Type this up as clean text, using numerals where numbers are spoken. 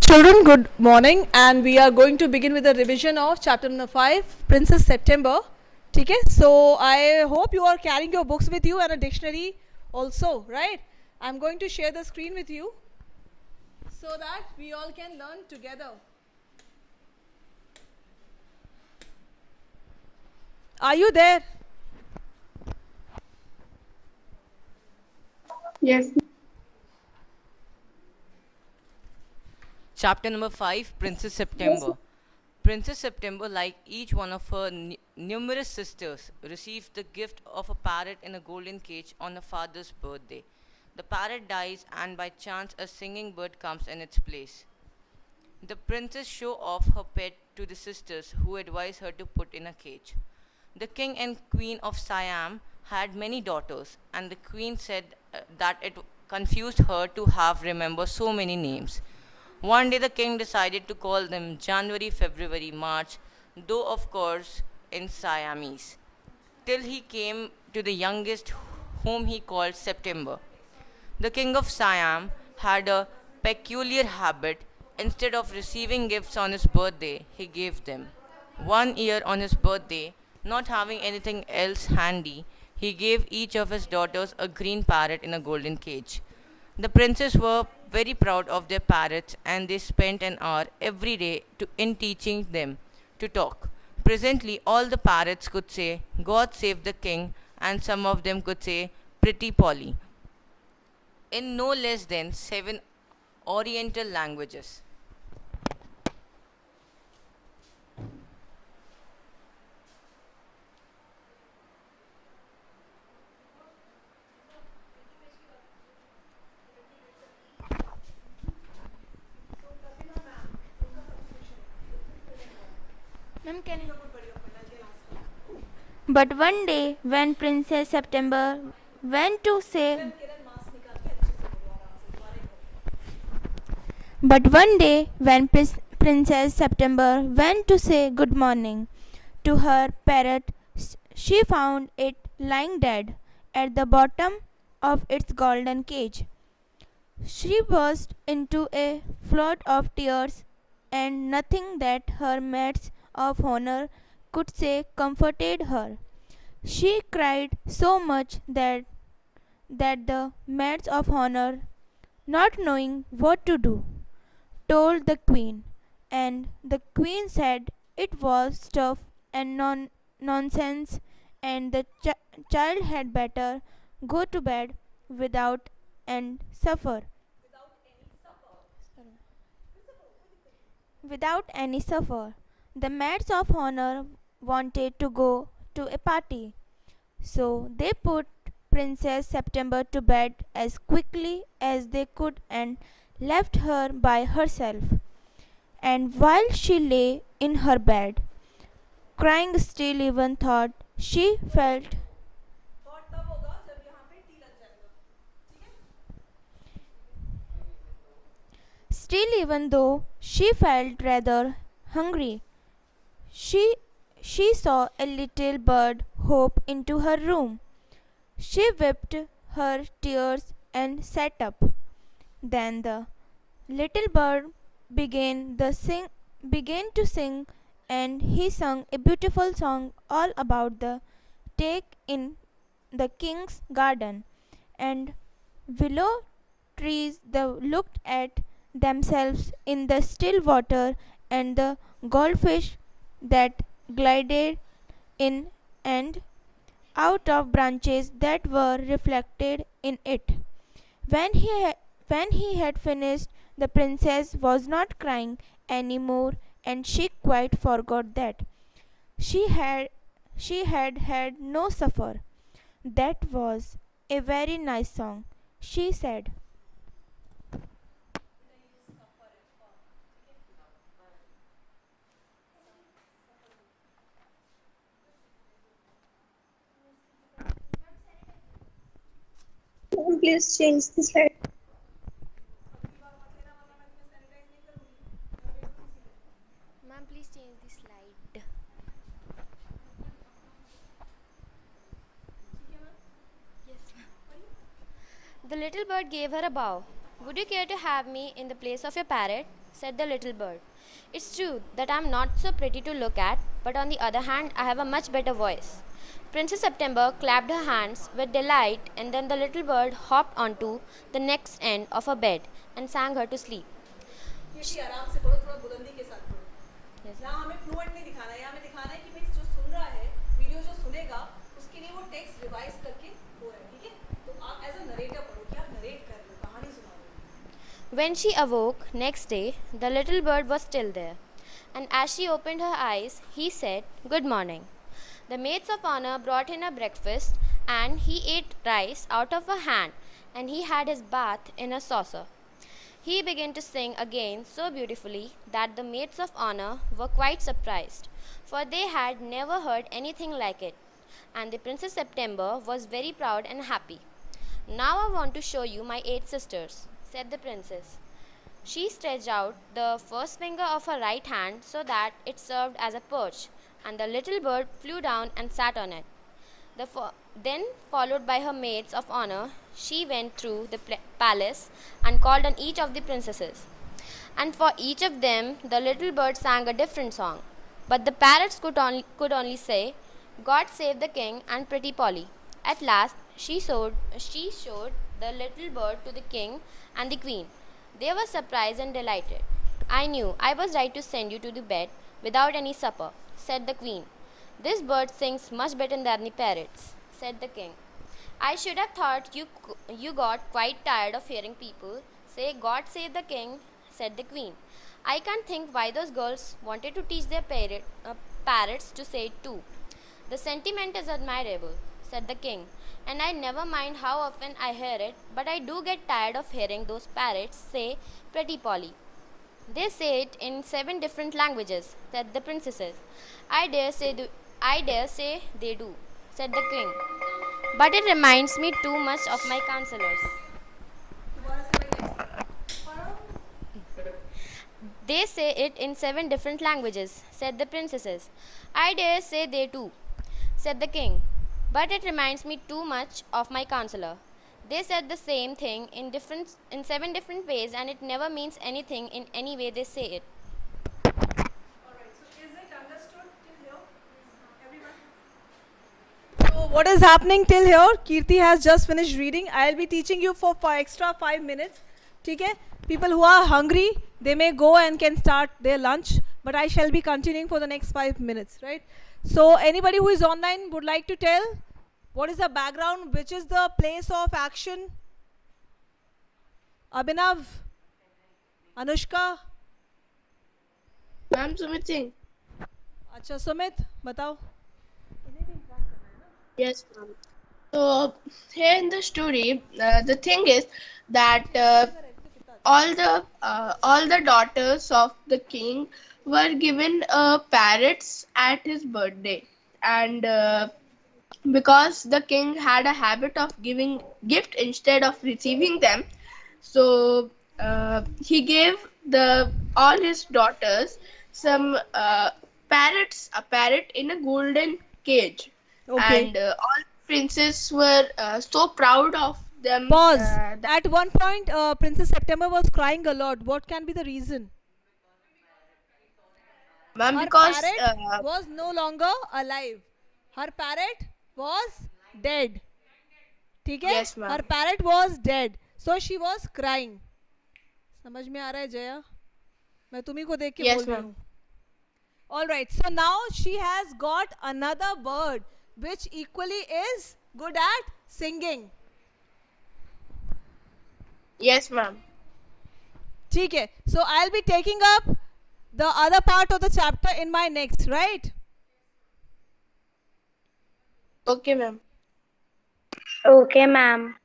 Children, good morning, and we are going to begin with the revision of chapter number 5, Princess September. Okay, so I hope you are carrying your books with you and a dictionary also, right? I'm going to share the screen with you so that we all can learn together. Are you there? Yes. Chapter number 5, Princess September. Princess September, like each one of her numerous sisters, received the gift of a parrot in a golden cage on her father's birthday. The parrot dies, and by chance, a singing bird comes in its place. The princess shows off her pet to the sisters, who advise her to put in a cage. The king and queen of Siam had many daughters, and the queen said that it confused her to have remember so many names. One day the king decided to call them January, February, March, though of course in Siamese, till he came to the youngest, whom he called September. The king of Siam had a peculiar habit. Instead of receiving gifts on his birthday, he gave them. One year on his birthday, not having anything else handy, he gave each of his daughters a green parrot in a golden cage. The princes were very proud of their parrots, and they spent an hour every day in teaching them to talk. Presently, all the parrots could say, God save the king, and some of them could say, Pretty Polly, in no less than 7 Oriental languages. Ma'am, can I? But one day, when Princess September went to say, but one day, when Princess September went to say good morning to her parrot, she found it lying dead at the bottom of its golden cage. She burst into a flood of tears, and nothing that her maids of honor could say comforted her. She cried so much that the maids of honor, not knowing what to do, told the queen, and the queen said it was stuff and nonsense, and the child had better go to bed without and suffer. Without any suffer. The maids of honor wanted to go to a party, so they put Princess September to bed as quickly as they could and left her by herself. And while she lay in her bed, crying still even thought she felt still even though she felt rather hungry, she she saw a little bird hop into her room. She wiped her tears and sat up. Then the little bird began to sing, and he sung a beautiful song all about the take in the king's garden, and willow trees looked at themselves in the still water, and the goldfish that glided in and out of branches that were reflected in it. When when he had finished, the princess was not crying any more, and she quite forgot that she had had no suffer. That was a very nice song, she said. Please change the slide. Ma'am, please change the slide. Yes, ma'am. The little bird gave her a bow. Would you care to have me in the place of your parrot? Said the little bird. It's true that I'm not so pretty to look at, but on the other hand, I have a much better voice. Princess September clapped her hands with delight, and then the little bird hopped onto the next end of her bed and sang her to sleep. कीर्ति आराम से पढ़ो, थोड़ा बुलंदी के साथ पढ़ो। Yes. यहाँ हमें फ्लुएंट नहीं दिखाना है, यहाँ हमें दिखाना है कि भाई जो सुन रहा है, वीडियो जो सुनेगा, उसके लिए वो टेक्स्ट रिवाइज करके हो रहा है, ठीक है? तो आप एज अ नरेटर पढ़ो कि आप नरेट कर रहे हो, कहानी सुना रहे हो। When she awoke next day, the little bird was still there, and as she opened her eyes, he said, "Good morning." The maids of honor brought in a breakfast, and he ate rice out of her hand, and he had his bath in a saucer. He began to sing again so beautifully that the maids of honor were quite surprised, for they had never heard anything like it, and the Princess September was very proud and happy. "Now I want to show you my 8 sisters," said the princess. She stretched out the first finger of her right hand so that it served as a perch, and the little bird flew down and sat on it. Then, followed by her maids of honor, she went through the palace and called on each of the princesses. And for each of them, the little bird sang a different song. But the parrots could only say, "God save the king and pretty Polly." At last, she showed the little bird to the king and the queen. They were surprised and delighted. "I knew I was right to send you to the bed without any supper," said the queen. "This bird sings much better than the parrots," said the king. "I should have thought you got quite tired of hearing people say 'God save the king,'" said the queen. "I can't think why those girls wanted to teach their parrots to say it too." "The sentiment is admirable," said the king, "and I never mind how often I hear it, but I do get tired of hearing those parrots say 'Pretty Polly.' They say it in 7 different languages," said the princesses. I dare say they do," said the king. "But it reminds me too much of my counselors." दोबारा से भाई next पढ़ो। "They say it in 7 different languages," said the princesses. I dare say they do," said the king. "But it reminds me too much of my counselor. They said the same thing in 7 different ways, and it never means anything in any way they say it." Alright, so is it understood till here? Everyone? So what is happening till here? Kirti has just finished reading. I'll be teaching you for extra 5 minutes. Okay? People who are hungry, they may go and can start their lunch, but I shall be continuing for the next 5 minutes, right? So anybody who is online would like to tell what is the background, which is the place of action? Abhinav? Anushka? Ma'am Sumit Singh. अच्छा सुमित बताओ. Yes, ma'am. So here in the story, the thing is that all the daughters of the king were given parrots at his birthday, and because the king had a habit of giving gift instead of receiving them, so he gave all his daughters some parrots, a parrot in a golden cage. Okay. And all princes were so proud of them. Pause. That At one point, Princess September was crying a lot. What can be the reason? ma'am, Her because parrot was no longer alive. Her parrot was dead. ठीक है? Yes, ma'am. Her parrot was dead. So she was crying. समझ में आ रहा है जया? मैं तुम्ही को देख के Yes, बोल रही ma'am. हूँ. All right. So now she has got another bird which equally is good at singing. yes, ma'am. ठीक है. So I'll be taking up the other part of the chapter in my next, right? Okay, ma'am. Okay, ma'am.